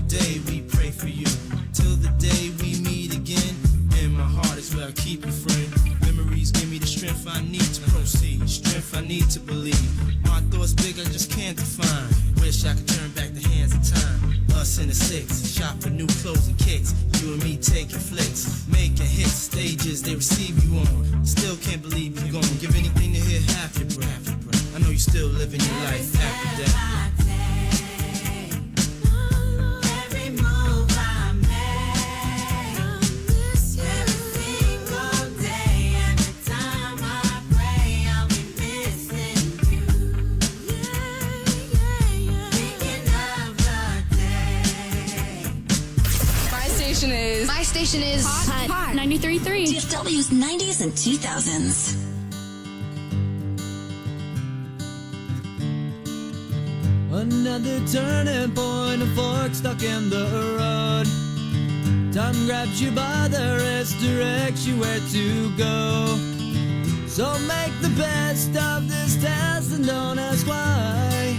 day we pray for you. Till the day we meet again. In my heart is where I keep you, friend. Memories give me the strength I need to proceed. Strength I need to believe. My thoughts big, I just can't define. Wish I could turn back the hands of time. Us in the six, shop for new clothes and kicks. You and me taking flicks, making hits, stages they receive you on. Still can't believe you're gone. Give anything to hear half your breath. I know you still living your life after death. My station is Hot 93.3. DFW's 90s and 2000s. Another turning point, a fork stuck in the road. Time grabs you by the wrist, directs you where to go. So make the best of this test and don't ask why.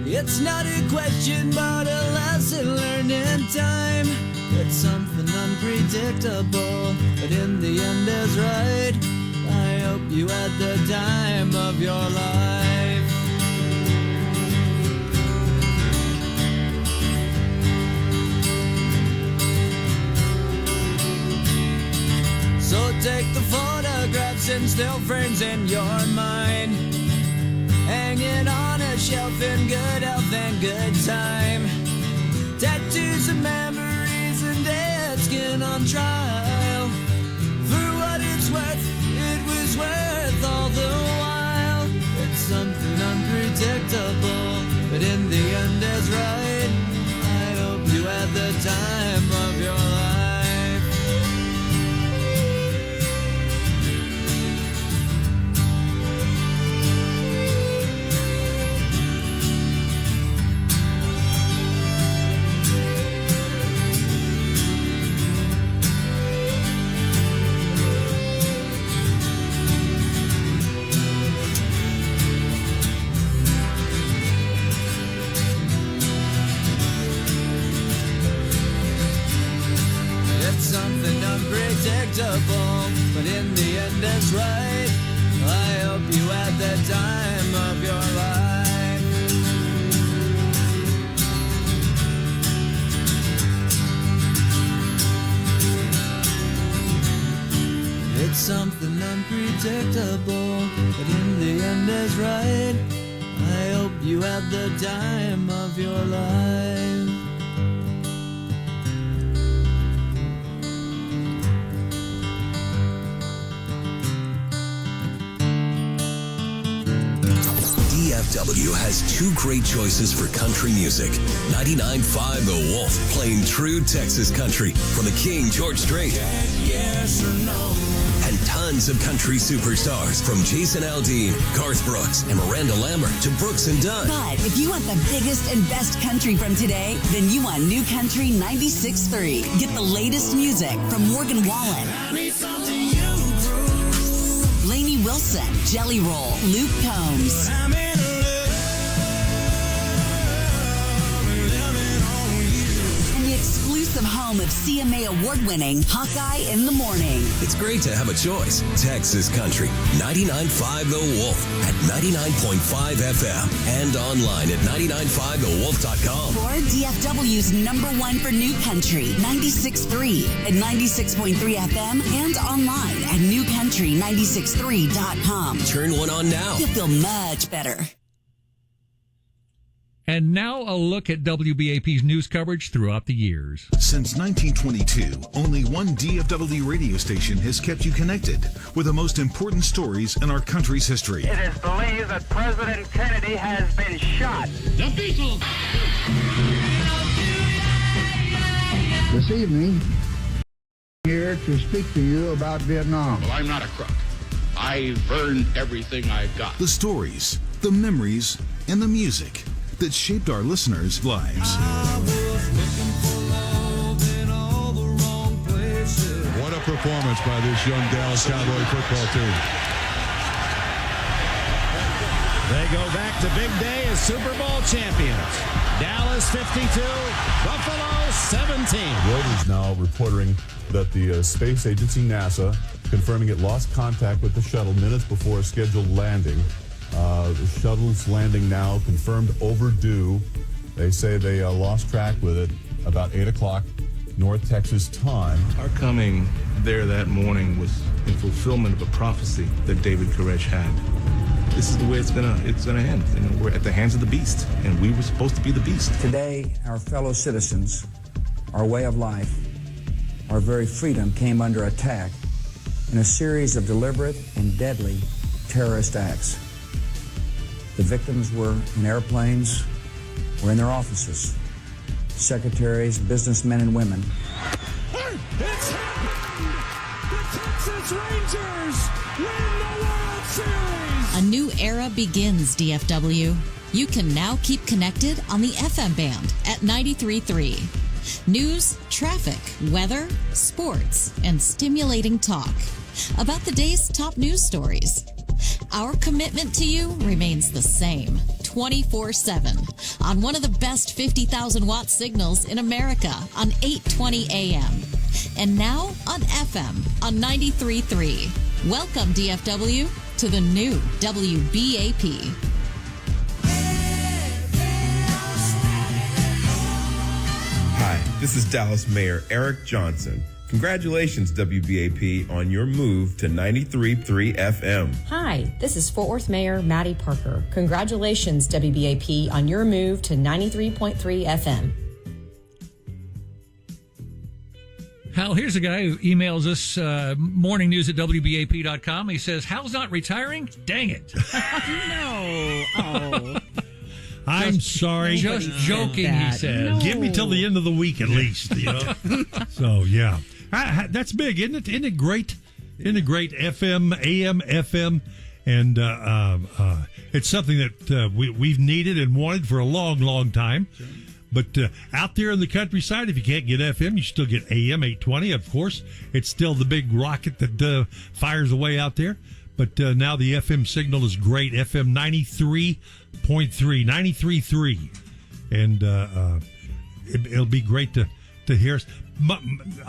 It's not a question, but a lesson learned in time. It's something unpredictable, but in the end is right. I hope you had the time of your life. So take the photographs and still frames in your mind. Hang it on a shelf in good health and good time. Tattoos and memories and dead skin on trial. For what it's worth, it was worth all the while. It's something unpredictable, but in the end is right. I hope you had the time of your life. Something unpredictable, but in the end it's right. I hope you had the time of your life. It's something unpredictable, but in the end is right. I hope you had the time of your life. DFW has two great choices for country music. 99.5 The Wolf, playing true Texas country from the King George Strait. Yes or no? And tons of country superstars from Jason Aldean, Garth Brooks, and Miranda Lambert to Brooks and Dunn. But if you want the biggest and best country from today, then you want New Country 96.3. Get the latest music from Morgan Wallen, Lainey Wilson, Jelly Roll, Luke Combs, and the exclusive home of CMA award-winning Hawkeye in the Morning. It's great to have a choice. Texas Country, 99.5 The Wolf at 99.5 FM and online at 995thewolf.com. For DFW's #1 for New Country, 96.3 at 96.3 FM and online at newcountry963.com. Turn one on now. You'll feel much better. And now a look at WBAP's news coverage throughout the years. Since 1922, only one DFW radio station has kept you connected with the most important stories in our country's history. It is believed that President Kennedy has been shot. The Beatles. This evening, I'm here to speak to you about Vietnam. Well, I'm not a crook. I've earned everything I've got. The stories, the memories, and the music that shaped our listeners' lives. What a performance by this young Dallas Cowboy football team. They go back to big day as Super Bowl champions. Dallas 52, Buffalo 17. Reuters now reporting that the space agency NASA confirming it lost contact with the shuttle minutes before a scheduled landing. The shuttle's landing now confirmed overdue. They say they lost track with it about 8 o'clock North Texas time. Our coming there that morning was in fulfillment of a prophecy that David Koresh had. This is the way it's gonna end. And we're at the hands of the beast, and we were supposed to be the beast. Today, our fellow citizens, our way of life, our very freedom came under attack in a series of deliberate and deadly terrorist acts. The victims were in airplanes or in their offices. Secretaries, businessmen, and women. It's happened! The Texas Rangers win the World Series! A new era begins, DFW. You can now keep connected on the FM band at 93.3. News, traffic, weather, sports, and stimulating talk about the day's top news stories. Our commitment to you remains the same, 24/7, on one of the best 50,000-watt signals in America on 820 AM. And now on FM on 93.3. Welcome, DFW, to the new WBAP. Hi, this is Dallas Mayor Eric Johnson. Congratulations, WBAP, on your move to 93.3 FM. Hi, this is Fort Worth Mayor Maddie Parker. Congratulations, WBAP, on your move to 93.3 FM. Hal, here's a guy who emails us morning news at WBAP.com. He says, Hal's not retiring? Dang it. No. Oh. I'm sorry. Just joking, he says. No. Give me till the end of the week at least, you know. So, yeah. That's big, isn't it? Isn't it great? Isn't it great? FM, AM, FM. And it's something that we've needed and wanted for a long, long time. Sure. But out there in the countryside, if you can't get FM, you still get AM 820, of course. It's still the big rocket that fires away out there. But now the FM signal is great. FM 93.3, 93.3. And it'll be great to hear us.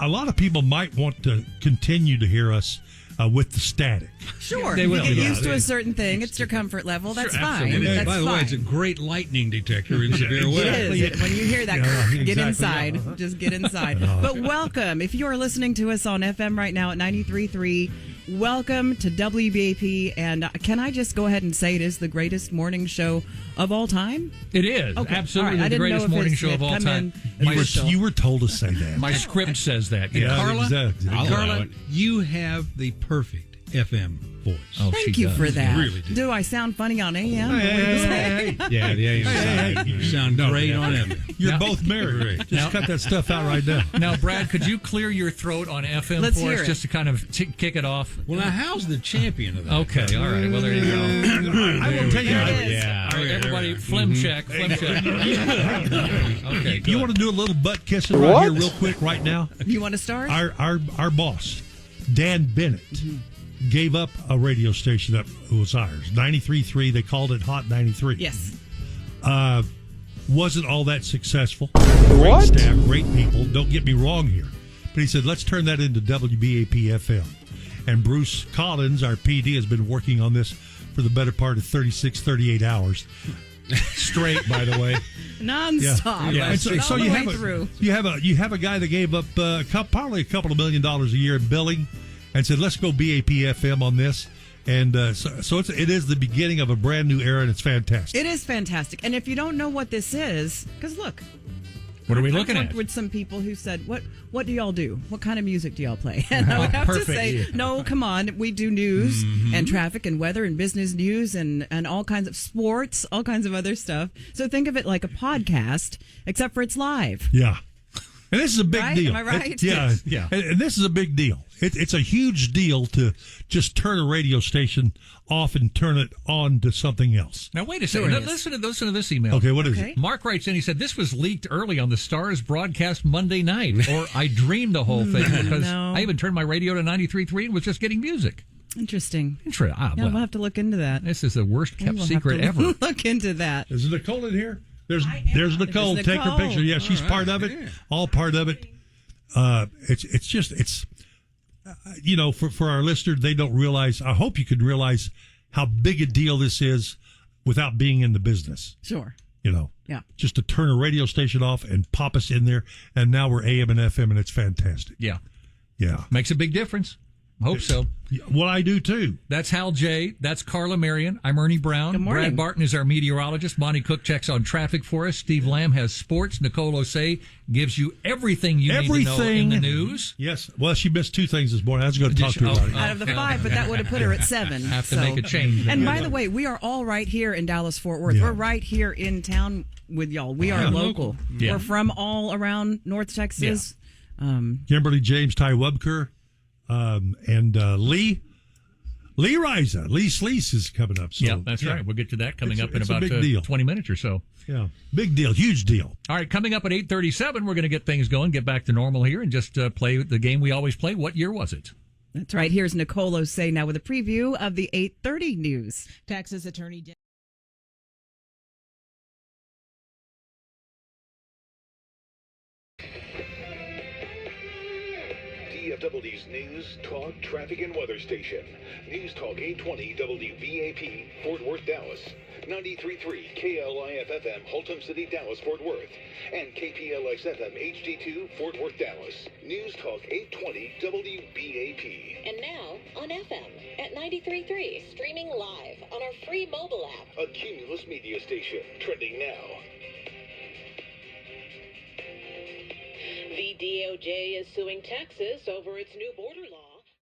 A lot of people might want to continue to hear us with the static. Sure. They will. You get used to a certain thing. It's your comfort level. That's fine. Absolutely. That's By the way, it's a great lightning detector in severe weather. It is. When you hear that, get inside. Yeah. Just get inside. But welcome. If you are listening to us on FM right now at 93.3, welcome to WBAP. And can I just go ahead and say it is the greatest morning show of all time? It is. Okay. Absolutely Right. the greatest morning show of all time. You were told to say that. My script says that. Yeah, Carla, exactly. Carla, you have the perfect FM voice. Oh, Thank you for that. You really do I sound funny on AM? Hey. Yeah, the AM side. You sound great on FM. You're both married. Just cut that stuff out right now. Now, Brad, could you clear your throat on FM Let's for hear us it. just to kind of kick it off? Well, now, how's the champion of that? Okay, all right. Well, there you go. I will tell you. Yeah. All right, everybody, phlegm check. Okay, You want to do a little butt kissing right here real quick right now? You want to start? Our boss, Dan Bennett, gave up a radio station that was ours, 93.3. They called it Hot 93. Yes. Wasn't all that successful. Great staff, great people. Don't get me wrong here. But he said, let's turn that into WBAP FM. And Bruce Collins, our PD, has been working on this for the better part of 36, 38 hours. Straight, by the way. Non-stop. Yeah. And so you have a guy that gave up probably a couple of $1 million a year in billing and said, let's go BAP FM on this. And so it is the beginning of a brand new era, and it's fantastic. It is fantastic. And if you don't know what this is, because look. What are we looking I at? worked with some people who said, what do y'all do? What kind of music do y'all play? And I would have to say, no, come on. We do news and traffic and weather and business news and all kinds of sports, all kinds of other stuff. So think of it like a podcast, except for it's live. Yeah. And this is a big deal. Am I right? Yeah. And this is a big deal. It's a huge deal to just turn a radio station off and turn it on to something else. Now, wait a second. Listen to this email. Okay, what is it? Mark writes in, he said, this was leaked early on the Stars broadcast Monday night, or I dreamed the whole thing because I even turned my radio to 93.3 and was just getting music. Interesting. Well, we'll have to look into that. This is the worst kept secret ever. Look into that. Is Nicole in here? There's Nicole. Take her picture. Yeah, she's part of it. Yeah. All part of it. It's for our listeners, they don't realize. I hope you can realize how big a deal this is without being in the business. Sure. Yeah. Just to turn a radio station off and pop us in there, and now we're AM and FM, and it's fantastic. Yeah. Yeah. Makes a big difference. Hope so. Well, I do too. That's Hal J. That's Carla Marion. I'm Ernie Brown. Good morning. Brad Barton is our meteorologist. Monty Cook checks on traffic for us. Steve Lamb has sports. Nicole Osei gives you everything you need to know in the news. Yes. Well, she missed two things this morning. I was going to talk to her about it. Out of the 5, but that would have put her at 7. Have to make a change. And by the way, we are all right here in Dallas-Fort Worth. Yeah. We're right here in town with y'all. We are local. Yeah. We're from all around North Texas. Yeah. Kimberly James, Ty Webker, and Lee Riza. Lee Sleece is coming up. So, yeah, that's right. We'll get to that coming up in about 20 minutes or so. Yeah, big deal, huge deal. All right, coming up at 8:37, we're going to get things going, get back to normal here, and just play the game we always play. What year was it? That's right. Here's Nicole Osei now with a preview of the 8:30 news. Texas Attorney DFW's News, Talk, Traffic, and Weather Station. News Talk 820 WBAP, Fort Worth, Dallas. 93.3 KLIF-FM, Haltom City, Dallas, Fort Worth. And KPLX-FM HD2, Fort Worth, Dallas. News Talk 820 WBAP. And now on FM at 93.3, streaming live on our free mobile app. A Cumulus media station, trending now. The DOJ is suing Texas over its new border law.